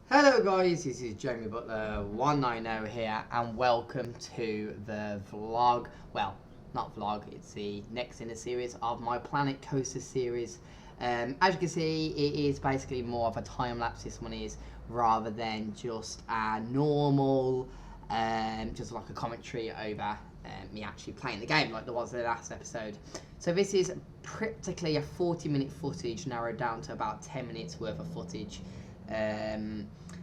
Hello guys, this is Jamie Butler 190 here and welcome to the vlog. Well, not vlog, it's the next in a series of my Planet Coaster series. As you can see, it is basically more of a time lapse, this one is, rather than just a normal, just like a commentary over me actually playing the game like there was in the last episode. So this is practically a 40-minute footage narrowed down to about 10 minutes worth of footage.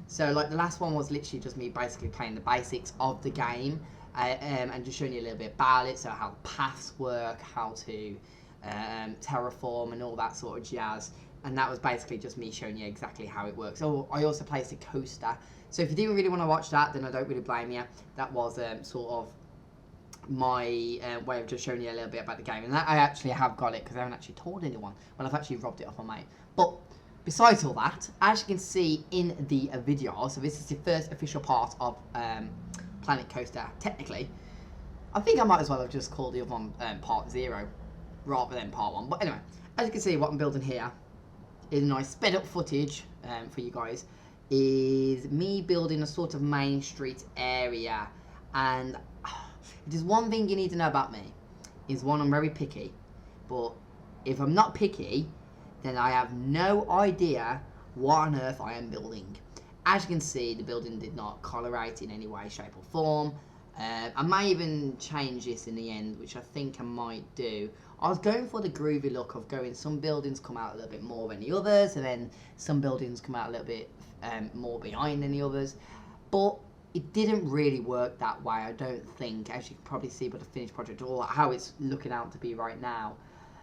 So like the last one was literally just me basically playing the basics of the game and just showing you a little bit about it, so how paths work, how to terraform and all that sort of jazz. And that was basically just me showing you exactly how it works. Oh, I also placed a coaster, so if you didn't really want to watch that, then I don't really blame you. That was sort of my way of just showing you a little bit about the game, and that I actually have got it because I haven't actually told anyone. Well, I've actually robbed it off my mate. But besides all that, as you can see in the video, so this is the first official part of Planet Coaster, technically. I think I might as well have just called the other one part 0 rather than part 1. But anyway, as you can see, what I'm building here is a nice sped up footage for you guys, is me building a sort of main street area. And there's one thing you need to know about me, is one, I'm very picky. But if I'm not picky, then I have no idea what on earth I am building. As you can see, the building did not colorate in any way, shape or form. I may even change this in the end, which I think I might do. I was going for the groovy look of going, some buildings come out a little bit more than the others, and then some buildings come out a little bit more behind than the others. But it didn't really work that way, I don't think, as you can probably see by the finished project, or how it's looking out to be right now.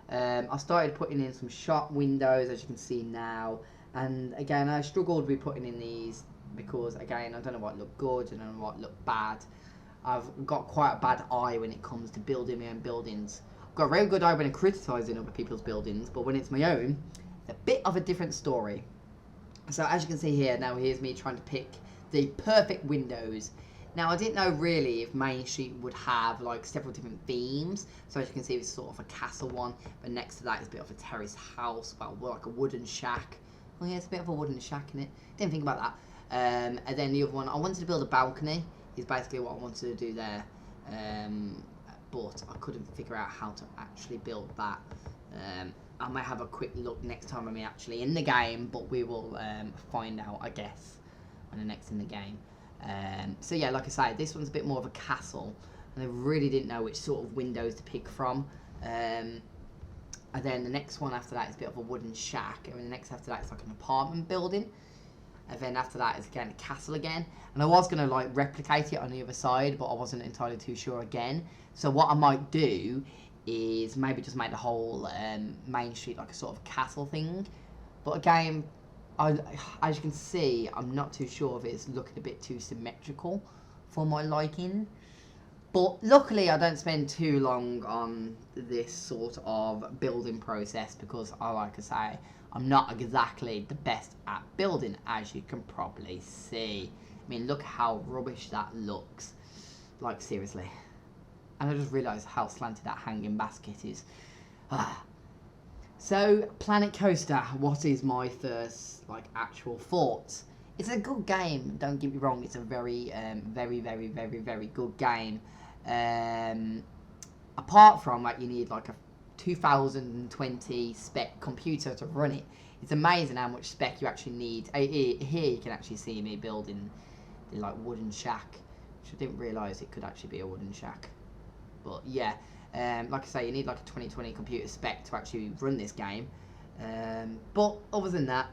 I started putting in some shop windows, as you can see now, and again I struggled with putting in these because again I don't know what looked good, I don't know what looked bad. I've got quite a bad eye when it comes to building my own buildings. I've got a very good eye when I'm criticising other people's buildings, but when it's my own, it's a bit of a different story. So as you can see here, now here's me trying to pick the perfect windows. Now, I didn't know really if Main Street would have like several different themes. So as you can see, it's sort of a castle one, but next to that is a bit of a terraced house, well, like a wooden shack. Oh yeah, it's a bit of a wooden shack in it. Didn't think about that. And then the other one, I wanted to build a balcony, is basically what I wanted to do there. But I couldn't figure out how to actually build that. I might have a quick look next time I'm actually in the game, but we will find out, I guess, when the next in the game. So yeah, like I say, this one's a bit more of a castle, and I really didn't know which sort of windows to pick from. And then the next one after that is a bit of a wooden shack, and then the next after that is like an apartment building, and then after that is again a castle again. And I was going to like replicate it on the other side, but I wasn't entirely too sure again. So what I might do is maybe just make the whole Main Street like a sort of castle thing. But again, as you can see, I'm not too sure if it's looking a bit too symmetrical for my liking. But luckily I don't spend too long on this sort of building process because, like I say, I'm not exactly the best at building, as you can probably see. I mean, look how rubbish that looks. Like, seriously. And I just realised how slanted that hanging basket is. So, Planet Coaster, what is my first, like, actual thoughts? It's a good game, don't get me wrong, it's a very, very good game. Apart from, like, you need, like, a 2020 spec computer to run it. It's amazing how much spec you actually need. Here you can actually see me building the, like, wooden shack, which I didn't realise it could actually be a wooden shack. But, yeah. Like I say, you need like a 2020 computer spec to actually run this game. But other than that,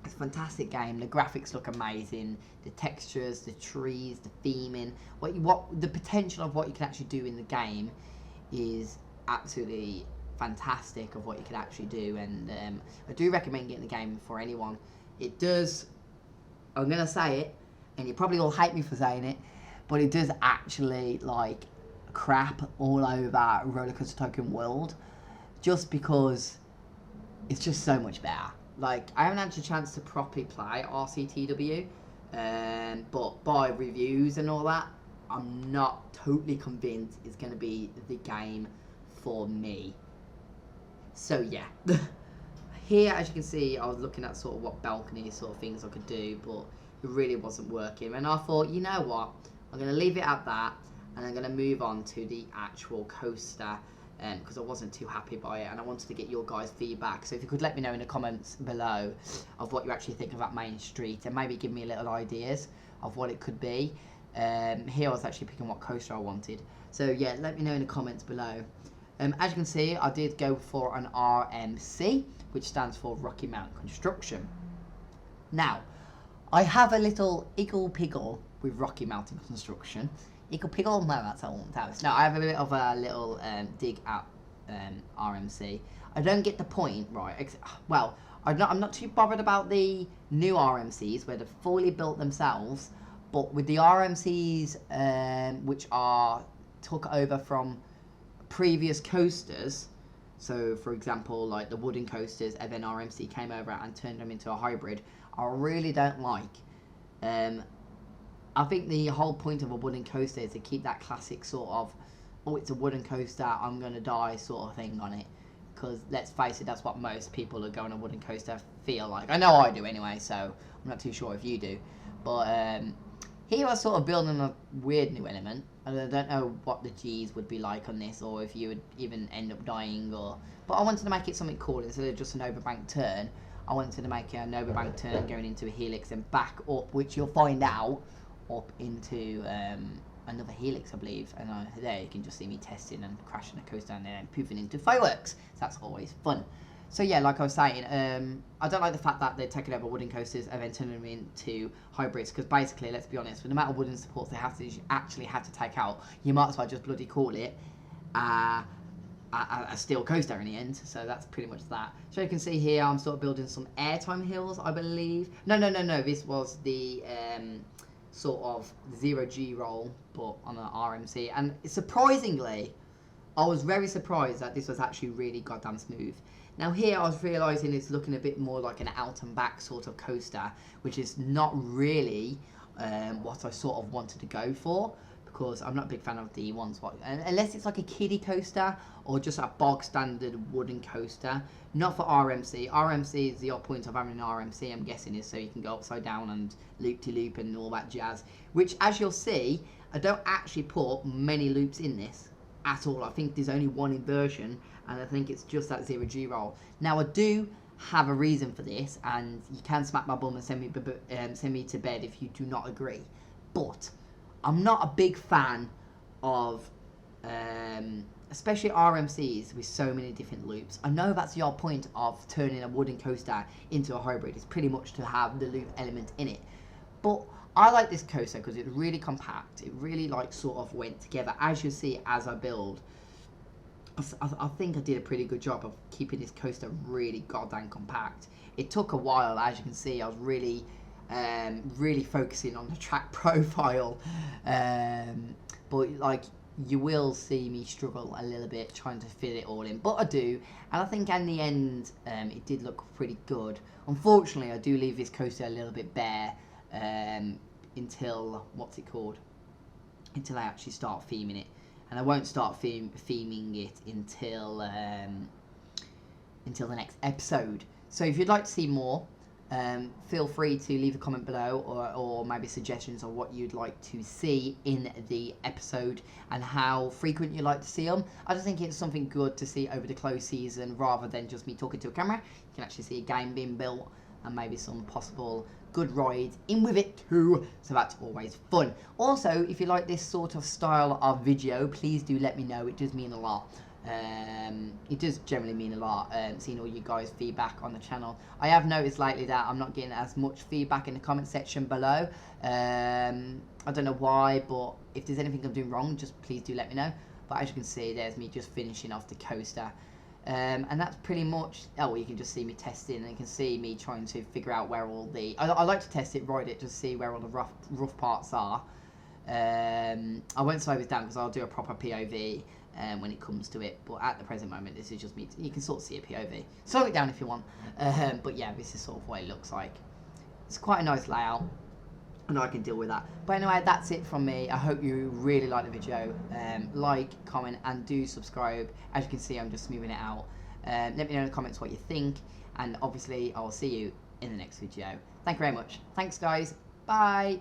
it's a fantastic game. The graphics look amazing. The textures, the trees, the theming, the potential of what you can actually do in the game is absolutely fantastic of what you can actually do. And I do recommend getting the game for anyone. It does, I'm going to say it, and you probably all hate me for saying it, but it does actually like crap all over Rollercoaster Tycoon World, just because it's just so much better. Like, I haven't had a chance to properly play RCTW, but by reviews and all that, I'm not totally convinced it's going to be the game for me. So yeah, here, as you can see, I was looking at sort of what balcony sort of things I could do, but it really wasn't working. And I thought, you know what, I'm going to leave it at that, and I'm going to move on to the actual coaster, because I wasn't too happy by it, and I wanted to get your guys' feedback. So if you could let me know in the comments below of what you actually think of that Main Street, and maybe give me little ideas of what it could be. Here I was actually picking what coaster I wanted. So yeah, let me know in the comments below. As you can see, I did go for an RMC, which stands for Rocky Mountain Construction. Now, I have a little iggle-piggle with Rocky Mountain Construction. Iggle-piggle? No, that's all. No, I have a bit of a little dig at RMC. I don't get the point, right? Well, I'm not too bothered about the new RMCs, where they're fully built themselves, but with the RMCs, which are took over from previous coasters, so for example like the wooden coasters, and then RMC came over and turned them into a hybrid, I really don't like. I think the whole point of a wooden coaster is to keep that classic sort of, oh, it's a wooden coaster, I'm gonna die sort of thing on it, because let's face it, that's what most people who go on a wooden coaster feel like. I know I do anyway, so I'm not too sure if you do, but here I was sort of building a weird new element, and I don't know what the G's would be like on this, or if you would even end up dying, but I wanted to make it something cool. Instead of just an overbank turn, I wanted to make an overbank turn going into a helix and back up, which you'll find out, up into another helix, I believe. And there you can just see me testing and crashing the coaster and then poofing into fireworks. So that's always fun. So yeah, like I was saying, I don't like the fact that they're taking over wooden coasters and then turning them into hybrids, because basically, let's be honest, with the amount of wooden supports they actually have to take out, you might as well just bloody call it a steel coaster in the end. So that's pretty much that. So you can see here, I'm sort of building some airtime hills, I believe. No, this was the sort of 0G roll, but on an RMC. And surprisingly, I was very surprised that this was actually really goddamn smooth. Now here I was realising it's looking a bit more like an out and back sort of coaster, which is not really what I sort of wanted to go for, because I'm not a big fan of the ones, unless it's like a kiddie coaster or just a bog standard wooden coaster. Not for RMC. RMC is the odd point of having an RMC, I'm guessing, is so you can go upside down and loop-to-loop and all that jazz, which, as you'll see, I don't actually put many loops in this at all. I think there's only one inversion, and I think it's just that 0G roll. Now I do have a reason for this, and you can smack my bum and send me to bed if you do not agree, but I'm not a big fan of especially RMCs with so many different loops. I know that's the whole point of turning a wooden coaster into a hybrid, it's pretty much to have the loop element in it, but I like this coaster because it's really compact. It really like sort of went together. As you see, as I build, I think I did a pretty good job of keeping this coaster really goddamn compact. It took a while, as you can see. I was really focusing on the track profile, but like you will see me struggle a little bit trying to fit it all in, but I do, and I think in the end it did look pretty good. Unfortunately, I do leave this coaster a little bit bare until until I actually start theming it, and I won't start theming it until the next episode. So if you'd like to see more, feel free to leave a comment below, or maybe suggestions of what you'd like to see in the episode and how frequent you like to see them. I just think it's something good to see over the close season, rather than just me talking to a camera. You can actually see a game being built and maybe some possible good rides in with it too, so that's always fun. Also, if you like this sort of style of video, please do let me know. It does mean a lot. It does generally mean a lot, seeing all you guys' feedback on the channel. I have noticed lately that I'm not getting as much feedback in the comment section below. I don't know why, but if there's anything I'm doing wrong, just please do let me know. But as you can see, there's me just finishing off the coaster. And that's pretty much, oh, you can just see me testing, and you can see me trying to figure out where all the, I like to test it, ride it, just see where all the rough parts are. I won't slow this down because I'll do a proper POV when it comes to it, but at the present moment this is just me, you can sort of see a POV. Slow it down if you want, but yeah, this is sort of what it looks like. It's quite a nice layout, and I can deal with that. But anyway, that's it from me. I hope you really like the video. Like, comment, and do subscribe. As you can see, I'm just smoothing it out. Let me know in the comments what you think, and obviously I'll see you in the next video. Thank you very much. Thanks guys. Bye.